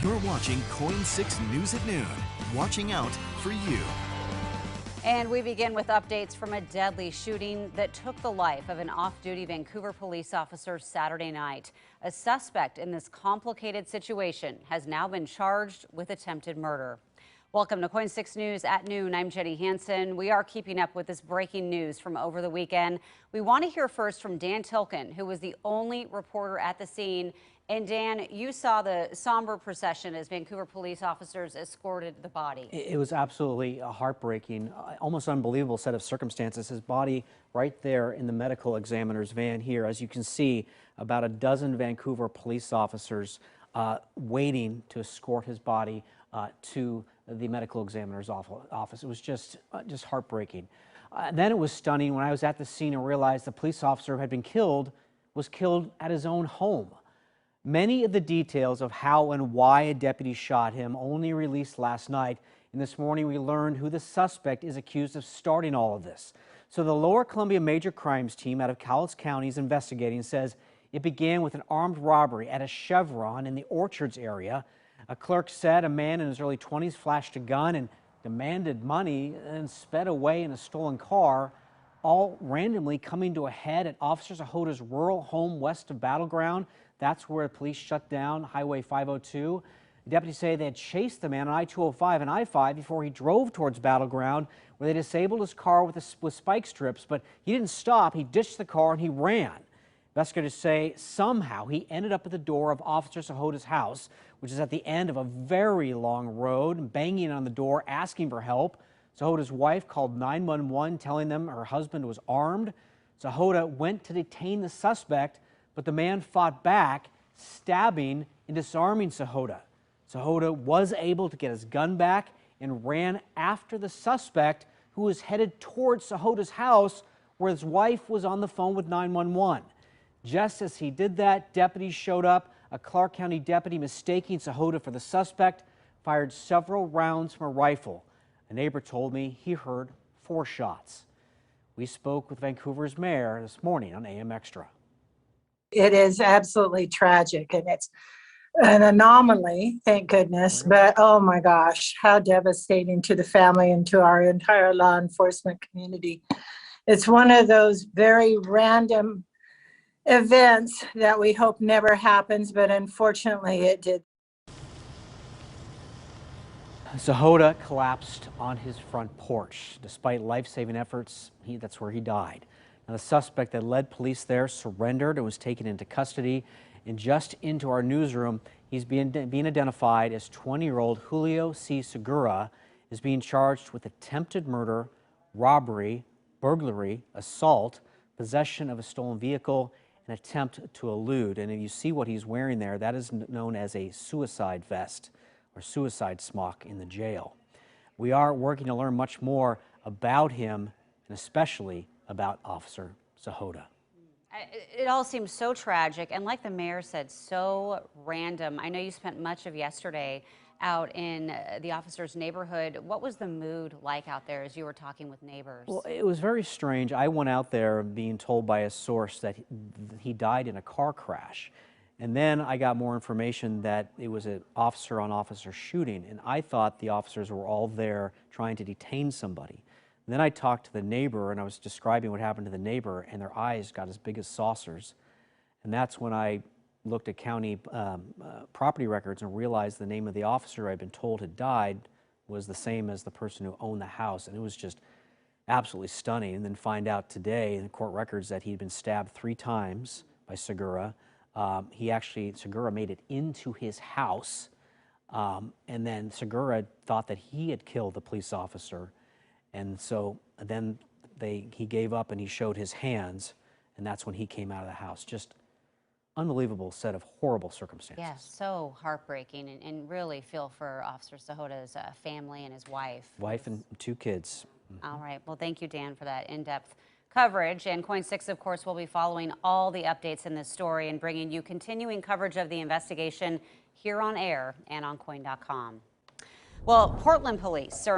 You're watching Coin 6 News at noon. Watching out for you. And we begin with updates from a deadly shooting that took the life of an off-duty Vancouver police officer Saturday night. A suspect in this complicated situation has now been charged with attempted murder. Welcome to Coin 6 News at noon. I'm Jenny Hansen. We are keeping up with this breaking news from over the weekend. We want to hear first from Dan Tilken, who was the only reporter at the scene. And Dan, you saw the somber procession as Vancouver police officers escorted the body. It was absolutely a heartbreaking, almost unbelievable set of circumstances. His body right there in the medical examiner's van here. As you can see, about a dozen Vancouver police officers waiting to escort his body to the medical examiner's office. It was just heartbreaking. Then it was stunning when I was at the scene and realized the police officer who had been killed was killed at his own home. Many of the details of how and why a deputy shot him only released last night, and this morning we learned who the suspect is accused of starting all of this. So the Lower Columbia Major Crimes Team out of Cowlitz County is investigating, says it began with an armed robbery at a Chevron in the Orchards area. A clerk said a man in his early 20s flashed a gun and demanded money and sped away in a stolen car, all randomly coming to a head at Officer Sahoda's rural home west of Battleground. That's where the police shut down Highway 502. The deputies say they had chased the man on I-205 and I-5 before he drove towards Battleground, where they disabled his car with spike strips, but he didn't stop. He ditched the car and he ran. Investigators say somehow he ended up at the door of Officer Sahoda's house, which is at the end of a very long road, banging on the door, asking for help. Sahoda's wife called 911, telling them her husband was armed. Sahoda went to detain the suspect, but the man fought back, stabbing and disarming Sahoda. Sahoda was able to get his gun back and ran after the suspect, who was headed towards Sahoda's house, where his wife was on the phone with 911. Just as he did that, deputies showed up. A Clark County deputy, mistaking Sahoda for the suspect, fired several rounds from a rifle. A neighbor told me he heard 4 shots. We spoke with Vancouver's mayor this morning on AM Extra. It is absolutely tragic, and it's an anomaly, thank goodness. But oh my gosh, how devastating to the family and to our entire law enforcement community. It's one of those very random events that we hope never happens, but unfortunately it did. Sahoda collapsed on his front porch. Despite life-saving efforts, that's where he died. Now, the suspect that led police there surrendered and was taken into custody. And just into our newsroom, he's being identified as 20-year-old Julio C. Segura, is being charged with attempted murder, robbery, burglary, assault, possession of a stolen vehicle, and attempt to elude. And if you see what he's wearing there, that is known as a suicide vest or suicide smock in the jail. We are working to learn much more about him, and especially about Officer Sahoda. It all seems so tragic, and like the mayor said, so random. I know you spent much of yesterday out in the officer's neighborhood. What was the mood like out there as you were talking with neighbors? Well, it was very strange. I went out there being told by a source that he died in a car crash. And then I got more information that it was an officer-on-officer shooting, and I thought the officers were all there trying to detain somebody. And then I talked to the neighbor, and I was describing what happened to the neighbor, and their eyes got as big as saucers. And that's when I looked at county property records and realized the name of the officer I'd been told had died was the same as the person who owned the house. And it was just absolutely stunning. And then find out today in the court records that he'd been stabbed 3 times by Segura. Segura made it into his house, and then Segura thought that he had killed the police officer, and so then he gave up and he showed his hands, and that's when he came out of the house. Just unbelievable set of horrible circumstances. Yeah, so heartbreaking, and really feel for Officer Sahoda's family and his wife. Wife and 2 kids. All right, well, thank you, Dan, for that in-depth coverage. And Coin 6, of course, will be following all the updates in this story and bringing you continuing coverage of the investigation here on air and on KOIN.com. Well, Portland police are